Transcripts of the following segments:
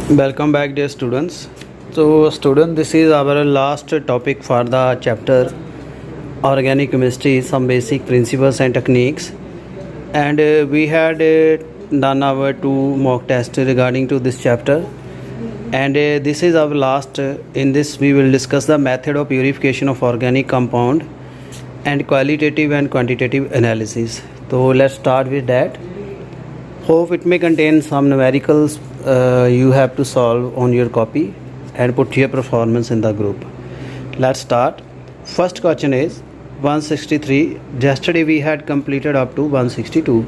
Welcome back, dear students. So, student, this is our last topic for the chapter Organic Chemistry, some basic principles and techniques. And we had done our 2 mock tests regarding to this chapter. And this is our last. In this, we will discuss the method of purification of organic compound and qualitative and quantitative analysis. So, let's start with that. Hope it may contain some numericals you have to solve on your copy and put your performance in the group. Let's start. First question is 163. Yesterday we had completed up to 162.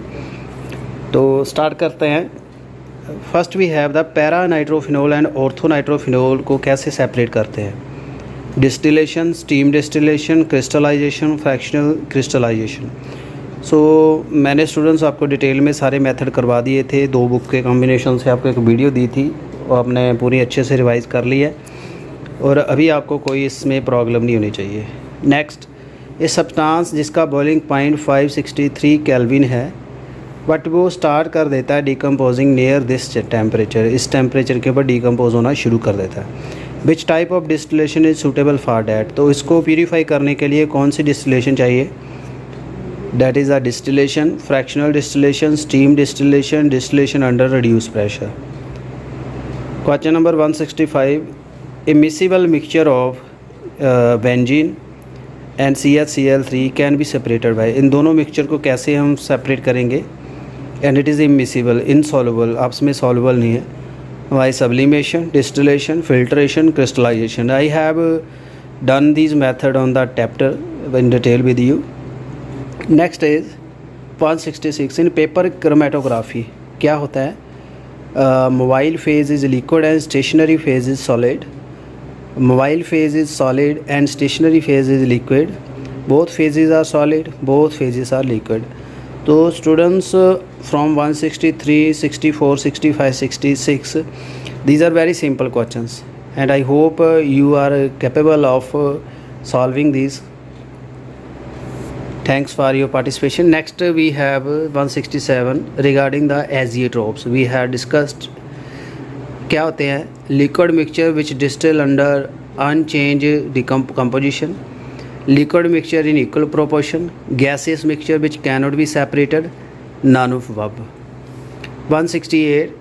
तो start करते हैं. First we have the para nitrophenol and ortho nitrophenol को कैसे separate करते हैं. Distillation, steam distillation, crystallization, fractional crystallization. मैंने students आपको detail में सारे मेथड करवा दिए थे. 2 बुक के कॉम्बिनेशन से आपको एक वीडियो दी थी और आपने पूरी अच्छे से रिवाइज़ कर ली है और अभी आपको कोई इसमें प्रॉब्लम नहीं होनी चाहिए. नेक्स्ट, ये सब्सटेंस जिसका बॉइलिंग पॉइंट 563 केल्विन है बट वो स्टार्ट कर देता है डिकम्पोजिंग नियर दिस टेम्परेचर. इस टेम्परेचर के ऊपर डिकम्पोज होना शुरू कर देता है. Which type of distillation is suitable for that. तो इसको प्यूरीफाई करने के लिए कौन सी डिस्टिलेशन चाहिए. That is a distillation, fractional distillation, steam distillation, distillation under reduced pressure. Question number 165. A miscible mixture of benzene and CHCl3 can be separated by. इन दोनों mixture को कैसे हम सेपरेट करेंगे. And it is immiscible, insoluble, आपस में soluble नहीं है. By sublimation, distillation, filtration, crystallization. I have done these method on the chapter in detail with you. Next is 166. In paper chromatography क्या होता है. Mobile phase is liquid and stationary phase is solid. Mobile phase is solid and stationary phase is liquid. Both phases are solid, both phases are liquid. तो students from 163, 64, 65, 66 these are very simple questions and I hope you are capable of solving these. Thanks for your participation. Next we have 167 regarding the azeotropes. We have discussed क्या होते हैं. Liquid mixture which distill under unchanged decomposition, liquid mixture in equal proportion, gaseous mixture which cannot be separated, none of above. 168.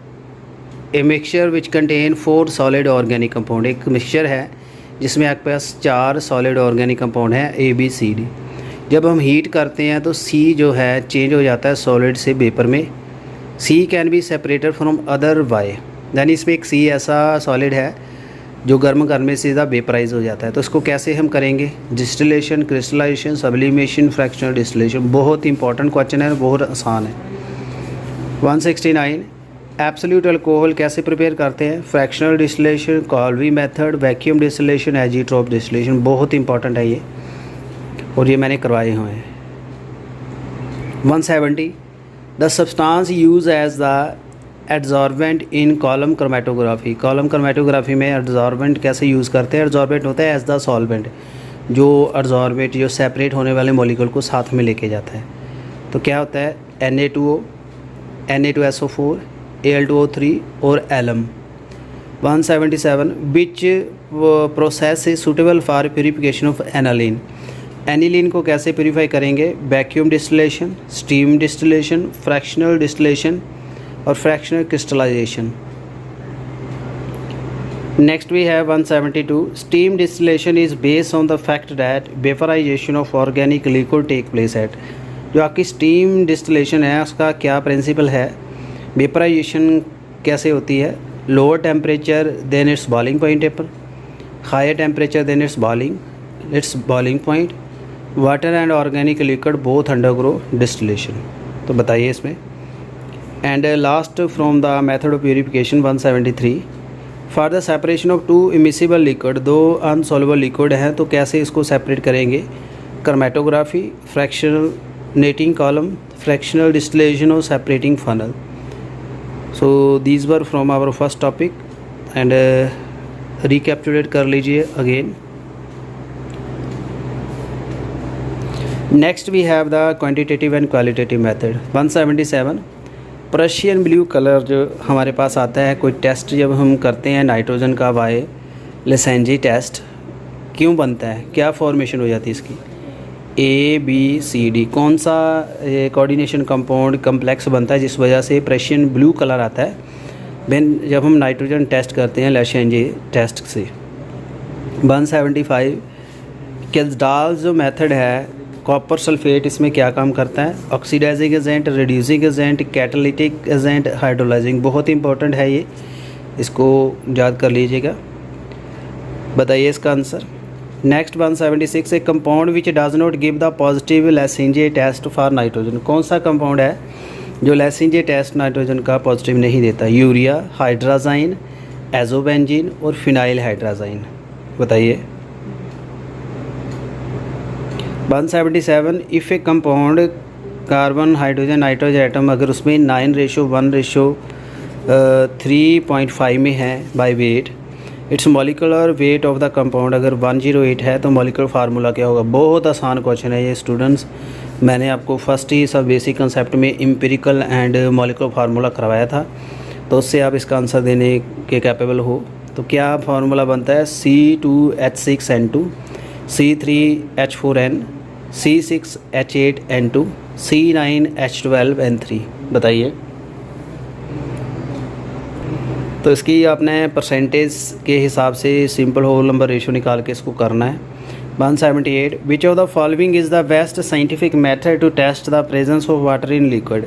A mixture which contain 4 solid organic compound. एक mixture है जिसमें आपके पास 4 solid organic compound है A B C D. जब हम heat करते हैं तो C जो है चेंज हो जाता है सॉलिड से वेपर में. C can be separated from other Y. यानी इसमें एक C ऐसा सॉलिड है जो गर्म करने से ज़्यादा वेपराइज हो जाता है. तो इसको कैसे हम करेंगे. Distillation, crystallization, sublimation, fractional distillation. बहुत इंपॉर्टेंट क्वेश्चन है, बहुत आसान है. 169. एब्सोल्यूट अल्कोहल कैसे प्रिपेयर करते हैं. फ्रैक्शनल डिस्टिलेशन, कॉल्वी method, vacuum distillation, azeotrope distillation. बहुत इंपॉर्टेंट है ये और ये मैंने करवाए हुए हैं. 170. The substance use as the adsorbent in column chromatography. Column chromatography में एड्जॉर्बेंट कैसे यूज़ करते हैं. एड्जॉर्बेंट होता है एज द सॉल्वेंट, जो एड्जॉर्बेंट जो सेपरेट होने वाले मॉलिक्यूल को साथ में लेके जाता है. तो क्या होता है Na2O, Na2SO4, Al2O3 और Alum. 177. Which process is suitable for purification of aniline. Aniline को कैसे प्यूरीफाई करेंगे. Vacuum distillation, steam distillation, fractional distillation और fractional crystallization. Next we have 172. Steam distillation is based on the fact that vaporization of organic liquid take place at. जो आपकी steam distillation है उसका क्या principal है. वेपराइजेशन कैसे होती है. Lower temperature than its boiling point टेपर, higher temperature than its boiling point, water and organic liquid both undergo distillation. तो बताइए इसमें. And last from the method of purification 173. For the separation of 2 immiscible liquid. 2 unsoluble liquid हैं तो कैसे इसको separate करेंगे. Chromatography, fractional नेटिंग column, fractional distillation और separating funnel. So these were from our first topic and recapitulate कर लीजिए again. Next we have the quantitative and qualitative method. 177. Prussian blue colour जो हमारे पास आता है, कोई टेस्ट जब हम करते हैं नाइट्रोजन का बाय लेसेंजी टेस्ट, क्यों बनता है, क्या फॉर्मेशन हो जाती है इसकी, ABCD, कौन सा कोऑर्डिनेशन कंपाउंड कम्प्लेक्स बनता है जिस वजह से प्रशियन ब्लू कलर आता है जब हम नाइट्रोजन टेस्ट करते हैं लेसेंजी टेस्ट से। 175 किल्सडाल जो मेथड है, कॉपर सल्फेट इसमें क्या काम करता है, oxidizing agent, reducing agent, catalytic agent, hydrolyzing, बहुत इंपॉर्टेंट है ये, इसको याद कर लीजिएगा। बताइए इसका answer. Next 176 a compound which does not give the positive Lassaigne test for nitrogen, कौन सा कंपाउंड है जो लेसेंजी टेस्ट नाइट्रोजन का पॉजिटिव नहीं देता, यूरिया, हाइड्राजाइन, एजोबेंजीन और फिनाइल हाइड्राजाइन। बताइए। 177 if a compound carbon hydrogen nitrogen atom अगर उसमें 9:1:3.5 में है by wait, it's molecular weight of the compound अगर 108 है तो मॉलिकुलर फार्मूला क्या होगा। बहुत आसान क्वेश्चन है ये स्टूडेंट्स, मैंने आपको फर्स्ट ही सब बेसिक कंसेप्ट में एम्पिरिकल एंड मॉलिकुलर फार्मूला करवाया था, तो उससे आप इसका आंसर देने के कैपेबल हो। तो क्या फार्मूला बनता है, C2H6N2, C3H4N, C6H8N2, C9H12N3। बताइए। तो इसकी आपने परसेंटेज के हिसाब से सिंपल होल नंबर रेशियो निकाल के इसको करना है। 178 which of the following is the best scientific method to test the presence of water in liquid,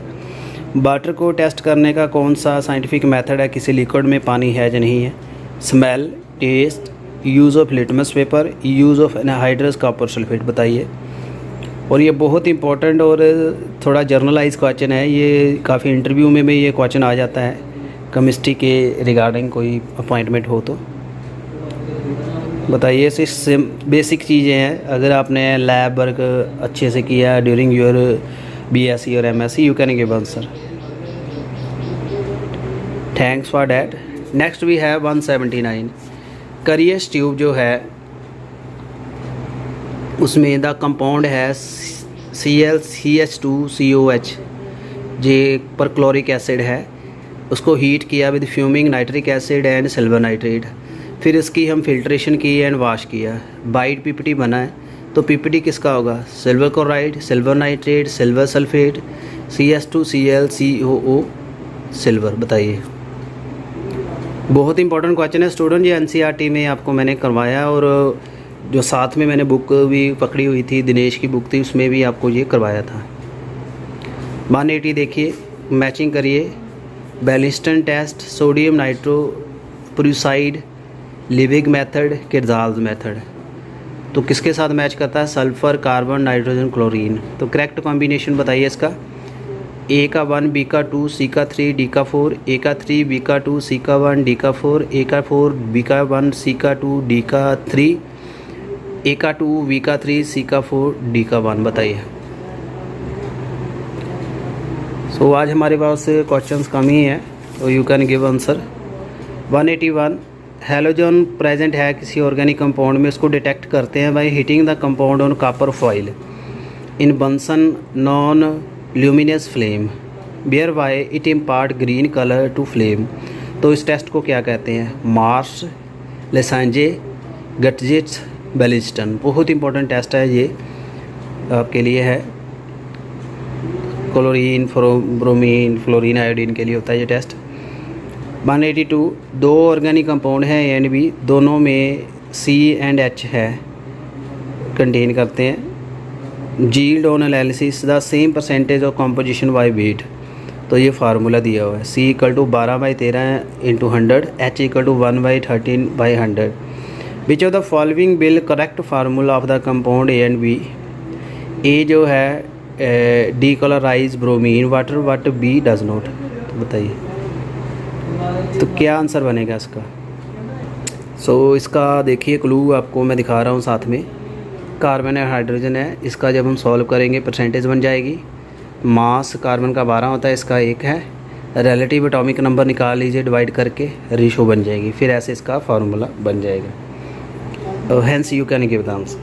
water को टेस्ट करने का कौन सा साइंटिफिक मेथड है किसी लिक्विड में पानी है या नहीं है। Smell, test, use of litmus paper, use of anhydrous copper sulphate. बताइए। और ये बहुत इंपॉर्टेंट और थोड़ा जर्नलाइज क्वेश्चन है, ये काफ़ी इंटरव्यू में भी ये क्वेश्चन आ जाता है केमिस्ट्री के रिगार्डिंग कोई अपॉइंटमेंट हो तो। बताइए। इससे बेसिक चीज़ें हैं, अगर आपने लैब वर्क अच्छे से किया ड्यूरिंग योर BSc और MSc you can give answer. Thanks for that. Next we है 179 करियस ट्यूब जो है उसमें द कंपाउंड है ClCH2COH जे पर क्लोरिक एसिड है, उसको हीट किया with fuming nitric acid and silver nitrate, फिर इसकी हम फिल्ट्रेशन की एंड वाश किया, वाइट PPT बना है। तो PPT किसका होगा, silver chloride, silver nitrate, silver sulphate, CH2ClCOO silver. बताइए। बहुत इंपॉर्टेंट क्वेश्चन है स्टूडेंट, ये NCERT में आपको मैंने करवाया और जो साथ में मैंने बुक भी पकड़ी हुई थी, दिनेश की बुक थी, उसमें भी आपको ये करवाया था। 180 देखिए, मैचिंग करिए। Beilstein test, sodium nitroprusside, Liebig method, Kjeldahl's method, तो किसके साथ मैच करता है, सल्फ़र, कार्बन, नाइट्रोजन, क्लोरीन। तो करेक्ट कॉम्बिनेशन बताइए इसका, A का 1, B का 2, C का 3, D का 4, A का 3, B का 2, C का 1, D का 4, A का 4, B का 1, C का 2, D का 3, A का 2, B का 3, C का 4, D का 1। बताइए। सो आज हमारे पास क्वेश्चंस कम ही है, तो you can give answer. 181 halogen present है किसी ऑर्गेनिक कंपाउंड में, उसको डिटेक्ट करते हैं by heating the compound on copper foil in Bunsen non luminous flame बियर वाई it impart green colour to flame. तो इस टेस्ट को क्या कहते हैं, मार्स, लेसेंजे, गटजिट्स, बैलिस्टन। बहुत इंपॉर्टेंट टेस्ट है ये आपके लिए है, क्लोरीन, ब्रोमीन, फ्लोरीन, आयोडीन के लिए होता है ये टेस्ट। 182 दो ऑर्गेनिक कंपाउंड हैं A एंड B, दोनों में C एंड H है, कंटेन करते हैं। Yield on analysis the same percentage of composition by weight, तो ये फार्मूला दिया हुआ है, C = 12/13 × 100, H = 1/13/100। Which of the following will correct formula of the compound A and B। A जो है decolourise bromine water, but B does not. तो बताइए तो क्या आंसर बनेगा इसका। सो इसका देखिए क्लू आपको मैं दिखा रहा हूँ साथ में, कार्बन और हाइड्रोजन है, इसका जब हम सॉल्व करेंगे परसेंटेज बन जाएगी। मास कार्बन का 12 होता है, इसका 1 है। रिलेटिव एटॉमिक नंबर निकाल लीजिए डिवाइड करके, रेशो बन जाएगी, फिर ऐसे इसका फार्मूला बन जाएगा। Hence you can give the answer.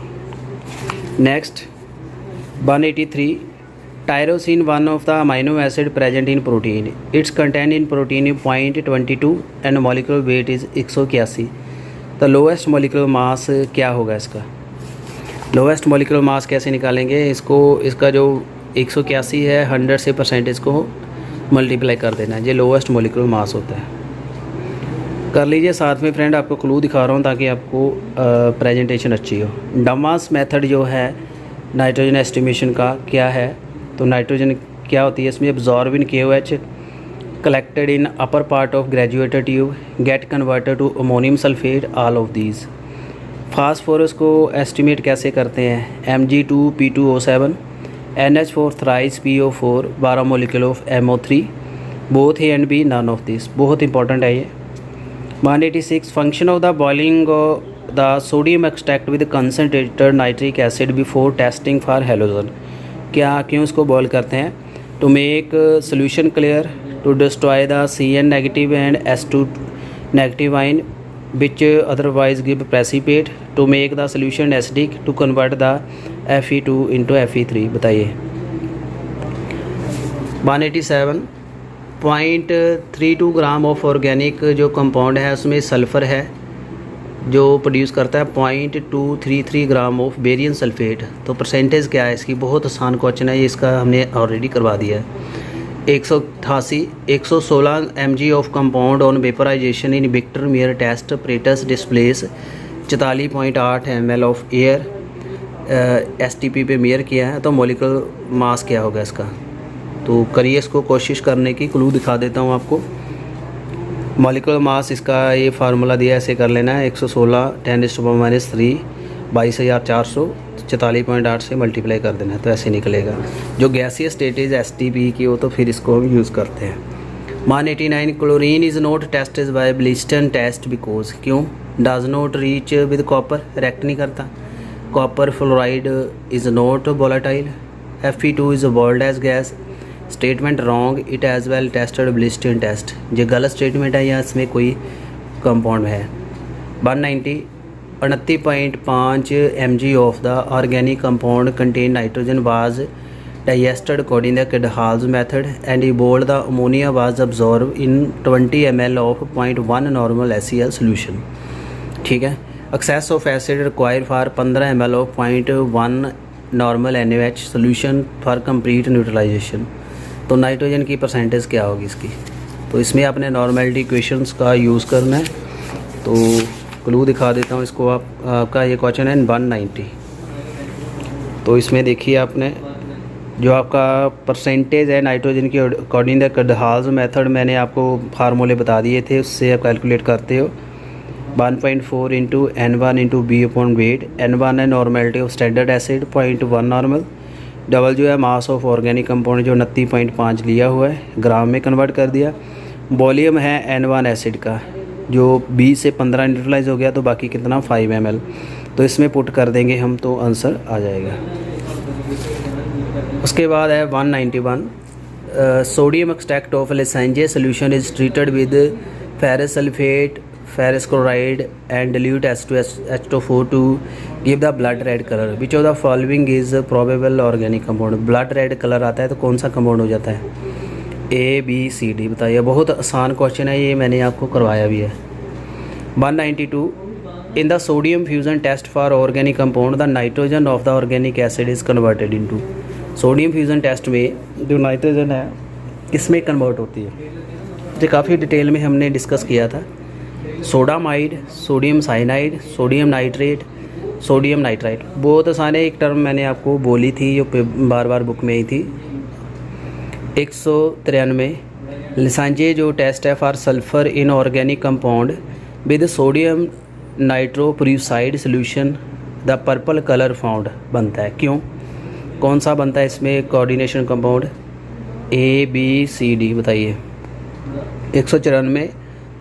Next 183 tyrosine one of the amino acid present in protein, its content in protein 0.22 and molecular weight is 181। The lowest molecular mass क्या होगा इसका? लोएस्ट मॉलिक्यूलर मास कैसे निकालेंगे इसको? इसका जो 181 है 100 से परसेंटेज को मल्टीप्लाई कर देना है, ये लोएस्ट मॉलिक्यूलर मास होता है। कर लीजिए साथ में फ्रेंड, आपको क्लू दिखा रहा हूँ ताकि आपको प्रेजेंटेशन अच्छी हो। डमास मेथड जो है नाइट्रोजन एस्टिमेशन का क्या है, तो नाइट्रोजन क्या होती है इसमें? Absorb in KOH collected in upper part of graduated tube get converted to ammonium sulphate, all of these. Phosphorus को एस्टिमेट कैसे करते हैं? Mg2P2O7 NH4 thrice PO4 12 molecule of MO3 both A and B, none of this. बहुत important है ये। 186 function of the boiling the sodium extract with concentrated nitric acid before testing for halogen. क्या क्यों इसको boil करते हैं? To make solution clear, to destroy the Cn negative and S2 negative ion which otherwise give precipitate, to make the solution acidic, to convert the Fe2 into Fe3। बताइए। 187 0.32 gram of organic जो compound है उसमें sulphur है जो produce करता है 0.233 gram of barium sulphate. तो percentage क्या है इसकी? बहुत आसान क्वेश्चन है ये, इसका हमने ऑलरेडी करवा दिया है। 188 116 mg of compound on vaporization in Victor Meyer test प्रेटस displace 44.8 ml of air STP पे मेयर किया है, तो मॉलिक्यूलर मास क्या होगा इसका? तो करिए इसको कोशिश करने की, क्लू दिखा देता हूँ आपको। मॉलिक्यूलर मास इसका ये फार्मूला दिया है, ऐसे कर लेना है 116 10⁻³ 22,400 44.8 से मल्टीप्लाई कर देना है, तो ऐसे निकलेगा। जो गैसीय स्टेटेज STP की हो तो फिर इसको हम यूज़ करते हैं। 189 chlorine is not tested by Beilstein test because, क्यों? Does not reach with copper, react नहीं करता। Copper fluoride is not volatile. Fe2 is boiled as gas. Statement wrong, it as well tested Beilstein test. ये गलत statement है या इसमें कोई compound है? 190 29.5 mg of the organic compound contain nitrogen was digested according the Kidhal's method and evolved the ammonia was absorbed in 20 ml of 0.1 normal HCl solution. ठीक है। Excess of acid require for 15 ml of 0.1 normal NaOH solution for complete neutralisation. तो nitrogen की percentage क्या होगी इसकी? तो इसमें आपने नॉर्मेलिटी इक्वेशंस का यूज़ करना है। तो क्लू दिखा देता हूँ इसको, आपका ये क्वेश्चन है 190। तो इसमें देखिए आपने जो आपका परसेंटेज है नाइट्रोजन की अकॉर्डिंग द Kidhal's मेथड, मैंने आपको फार्मूले बता दिए थे, उससे आप कैलकुलेट करते हो। 1.4 into N1 into B upon weight. N1 है normality of standard acid 0.1 normal. Double जो है मास ऑफ ऑर्गेनिक कंपाउंड जो 29.5 लिया हुआ है, ग्राम में कन्वर्ट कर दिया। वॉल्यूम है N1 एसिड का जो 20 से 15 न्यूट्रलाइज हो गया, तो बाकी कितना 5 ml। तो इसमें पुट कर देंगे हम तो आंसर आ जाएगा। उसके बाद है 191 sodium extract of Lassaigne solution is treated with ferrous sulphate ferrous chloride and dilute H2SO4 to give the blood red colour. Which of the following is probable organic compound? Blood red colour आता है तो कौन सा compound हो जाता है? ABCD। बताइए। बहुत आसान क्वेश्चन है ये, मैंने आपको करवाया भी है। 192 in the sodium fusion test for organic compound the nitrogen of the organic acid is converted into. Sodium fusion test में जो नाइट्रोजन है किसमें कन्वर्ट होती है? ये काफ़ी डिटेल में हमने डिस्कस किया था। Sodamide, sodium cyanide, sodium nitrate, sodium nitrite. बहुत आसान है, एक टर्म मैंने आपको बोली थी जो बार बार बुक में ही थी। 193 लेसेंजे जो टेस्ट है for sulphur in organic compound with sodium nitroprusside solution the purple colour found बनता है, क्यों? कौन सा बनता है इसमें कोऑर्डिनेशन कंपाउंड? ABCD। बताइए। 194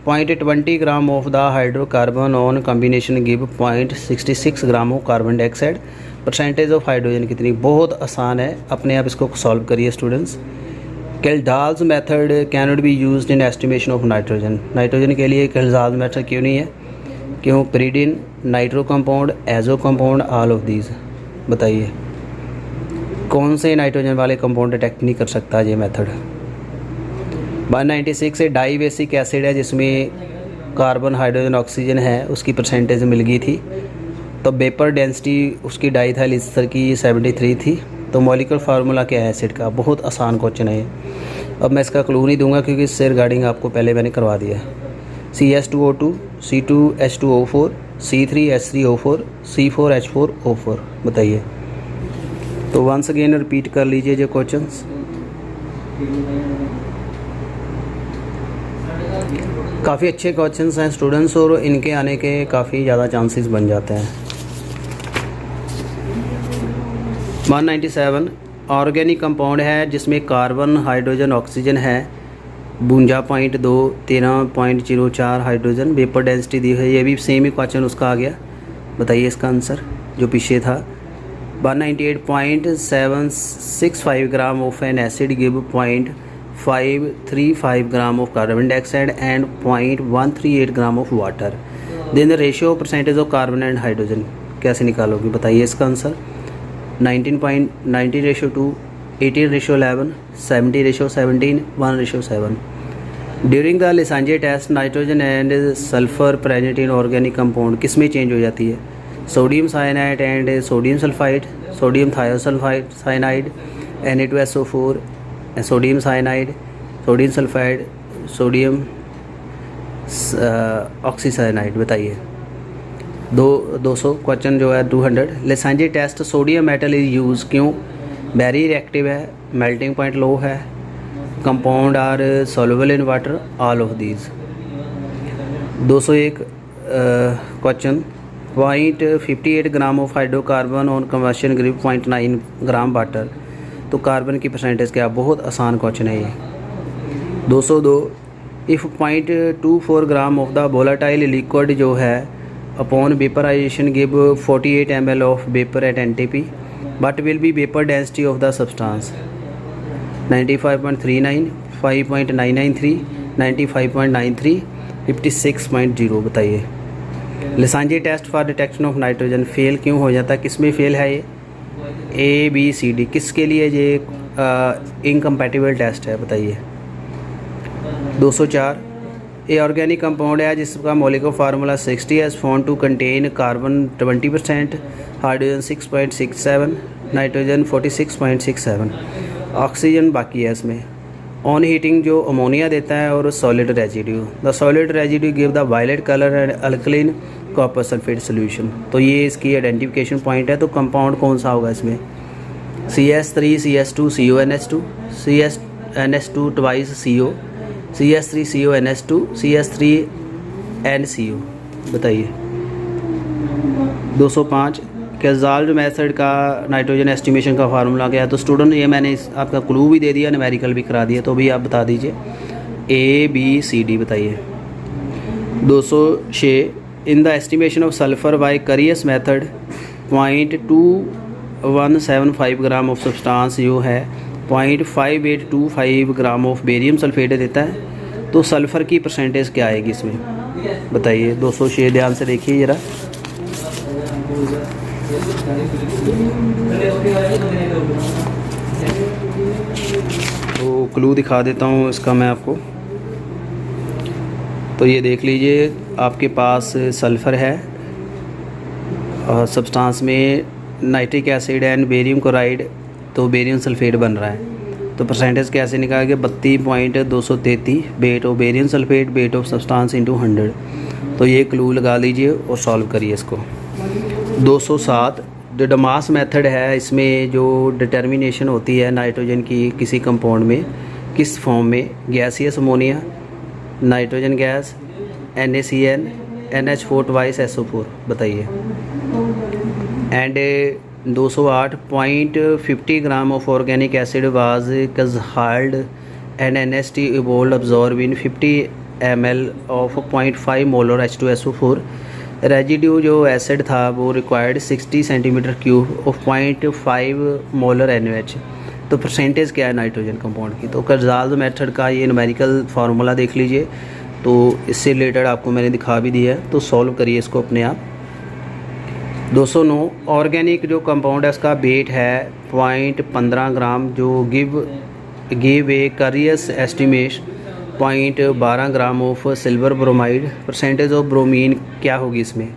0.20 ग्राम of the hydrocarbon on combination give 0.66 gram of carbon dioxide. Percentage of hydrogen कितनी? बहुत आसान है, अपने आप इसको सॉल्व करिए students. Kidhal's method can not be used in estimation of nitrogen. Nitrogen के लिए Kidhal's मेथड क्यों नहीं है? क्यों? pyridine, nitro compound, azo compound, all of these. बताइए। कौन से नाइट्रोजन वाले कंपाउंड डिटेक्ट नहीं कर सकता ये मेथड। 196 से डाई बेसिक एसिड है जिसमें कार्बन हाइड्रोजन ऑक्सीजन है, उसकी परसेंटेज मिल गई थी। तो वेपर डेंसिटी उसकी डाइथाइल ईस्टर की 73 थी। तो मॉलिक्यूलर फार्मूला क्या है एसिड का, बहुत आसान क्वेश्चन है ये। अब मैं इसका क्लू नहीं दूंगा क्योंकि इससे रिगार्डिंग आपको पहले मैंने करवा दिया है। CH2O2, C2H2O4, C3H3O4, C4H4O4 बताइए। तो वंस अगेन रिपीट कर लीजिए जो क्वेश्चंस। काफ़ी अच्छे क्वेश्चंस हैं स्टूडेंट्स और इनके आने के काफ़ी ज़्यादा चांसेस बन जाते हैं। 197 ऑर्गेनिक कंपाउंड है जिसमें कार्बन हाइड्रोजन ऑक्सीजन है 52.2 13.04 हाइड्रोजन, वेपर डेंसिटी दी है। ये भी सेम ही क्वेश्चन उसका आ गया, बताइए इसका आंसर जो पीछे था। 198.765 gram of an acid give 0.535 gram of carbon dioxide and 0.138 gram of water. Then the ratio percentage of carbon and hydrogen कैसे निकालोगे, बताइए इसका answer. 19.90:2, 18:11, 70:17, 1:7। During the Lassaigne test nitrogen and sulphur present in organic compound किस में change हो जाती है? Sodium cyanide and sodium sulphide, sodium thiosulphide cyanide, Na2SO4, sodium cyanide, sodium sulphide, sodium oxycyanide बताइए। 200 क्वेश्चन जो है 200। Lassaigne test sodium metal is use क्यों? Very reactive है, मेल्टिंग पॉइंट लो है, compound are soluble in water, all of these. 201 question 0.58 gram of hydrocarbon on combustion give 0.9 gram water. तो carbon की percentage क्या? बहुत आसान क्वेश्चन है ये। 202 if 0.24 gram of the volatile liquid जो है upon vaporization give 48 ml of vapour at NTP, but will B vapour density of the substance 95.39, 5.993, 95.93, 56.0 बताइए। Lassaigne test for detection of nitrogen fail क्यों हो जाता है? किस में फेल है ये? ABCD किसके लिए ये इनकम्पैटिबल टेस्ट है बताइए। 204 ए ऑर्गेनिक कंपाउंड है जिसका मॉलिक्यूलर फार्मूला 60 है, found to contain carbon 20%, hydrogen 6.67, nitrogen 46.67, oxygen बाकी है इसमें। ऑन हीटिंग जो अमोनिया देता है और solid residue, the solid residue give the violet colour and alkaline copper sulphate solution. तो ये इसकी आइडेंटिफिकेशन पॉइंट है। तो कंपाउंड कौन सा होगा इसमें? CS3 CS2 CONH2, CSNH2 twice CO, CS3 CONH2, CS3 NCO बताइए। 205 कैजाल्ड मेथड का नाइट्रोजन एस्टिमेशन का फार्मूला क्या है? तो स्टूडेंट ये मैंने आपका क्लू भी दे दिया, न्यूमेरिकल भी करा दिया, तो भी आप बता दीजिए। ABCD बताइए। 206 in the estimation of sulphur by Carius method 0.2175 gram of substance जो है 0.5825 ग्राम ऑफ बेरियम सल्फेट देता है। तो सल्फ़र की परसेंटेज क्या आएगी इसमें बताइए। 206 ध्यान से देखिए ज़रा। तो क्लू दिखा देता हूँ इसका मैं आपको। तो ये देख लीजिए आपके पास सल्फ़र है और सब्सटेंस में nitric acid and barium chloride, तो बेरियम सल्फेट बन रहा है। तो परसेंटेज कैसे निकालेंगे? 32.233 weight of barium sulphate weight of substance into 100। तो ये क्लू लगा लीजिए और सॉल्व करिए इसको। 207 जो डमास मेथड है, इसमें जो डिटर्मिनेशन होती है नाइट्रोजन की किसी कंपाउंड में किस फॉर्म में, gaseous ammonia, nitrogen gas, NaCN, NH4 twice SO4 बताइए। And 208.50 gram of organic acid was consumed and NST evolve absorb in 50 ml of 0.5 molar H2SO4। Residue जो एसिड था वो required 60 centimetre cube of 0.5 molar NaOH। तो percentage क्या है nitrogen compound की? तो कर्जाल्ड method का ये न्यूमेरिकल फार्मूला देख लीजिए। तो इससे रिलेटेड आपको मैंने दिखा भी दिया है, तो सॉल्व करिए इसको अपने आप। 209 ऑर्गेनिक जो कंपाउंड है उसका वेट है 0.15 ग्राम, जो give a Carius estimate 0.12 gram of silver bromide. Percentage of bromine क्या होगी इसमें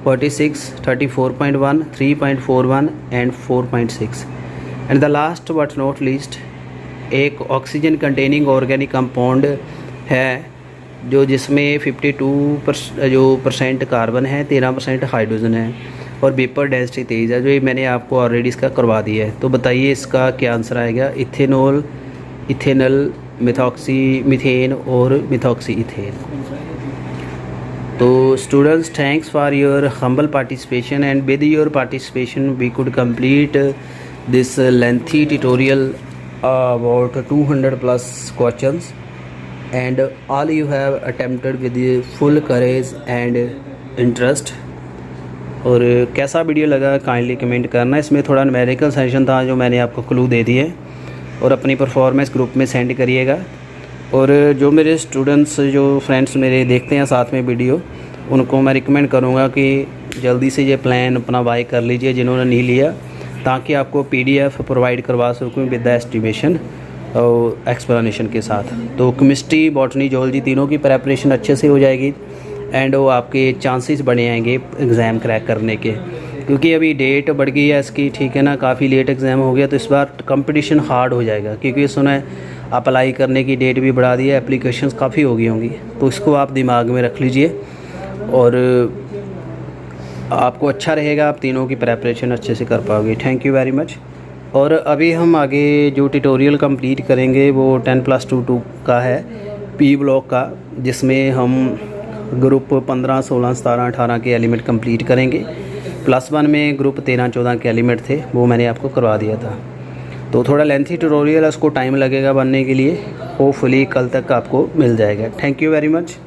46, 34.1, 3.41 and 4.6। And the last but not least एक ऑक्सीजन कंटेनिंग ऑर्गेनिक कंपाउंड है जो जिसमें 52% कार्बन है, 13% हाइड्रोजन है और वेपर डेंसिटी 23 है, जो ये मैंने आपको ऑलरेडी इसका करवा दिया है। तो बताइए इसका क्या आंसर आएगा, इथेनॉल, इथेनल, मिथॉक्सी मीथेन और मिथॉक्सी इथेन। तो students, thanks for your humble participation and with your participation we could complete this lengthy tutorial about 200 plus questions, and all you have attempted with full courage and interest। और कैसा video लगा kindly comment करना। इसमें थोड़ा numerical session था जो मैंने आपको क्लू दे दिए, और अपनी परफॉर्मेंस ग्रुप में सेंड करिएगा। और जो मेरे स्टूडेंट्स, जो फ्रेंड्स मेरे देखते हैं साथ में वीडियो, उनको मैं रिकमेंड करूँगा कि जल्दी से ये प्लान अपना बाय कर लीजिए जिन्होंने नहीं लिया, ताकि आपको PDF प्रोवाइड करवा सकूँ विद द एस्टिमेशन और एक्सप्लेनेशन के साथ। तो केमिस्ट्री, बॉटनी, जूलॉजी तीनों की प्रेपरेशन अच्छे से हो जाएगी एंड वो आपके चांसेस बढ़े आएंगे एग्ज़ाम क्रैक करने के, क्योंकि अभी डेट बढ़ गई है इसकी, ठीक है ना, काफ़ी लेट एग्ज़ाम हो गया। तो इस बार कंपटीशन हार्ड हो जाएगा, क्योंकि सुना है अप्लाई करने की डेट भी बढ़ा दी है, एप्लीकेशंस काफ़ी हो गई होंगी। तो इसको आप दिमाग में रख लीजिए और आपको अच्छा रहेगा, आप तीनों की प्रेपरेशन अच्छे से कर पाओगे। Thank you very much. और अभी हम आगे जो ट्यूटोरियल कंप्लीट करेंगे वो 10+2 का है, P ब्लॉक का, जिसमें हम ग्रुप 15, 16, 17, 18 के एलिमेंट कंप्लीट करेंगे। +1 में ग्रुप 13, 14 के एलिमेंट थे, वो मैंने आपको करवा दिया था। तो थोड़ा लेंथी ट्यूटोरियल है, उसको टाइम लगेगा बनने के लिए। होपफुली कल तक आपको मिल जाएगा। Thank you very much.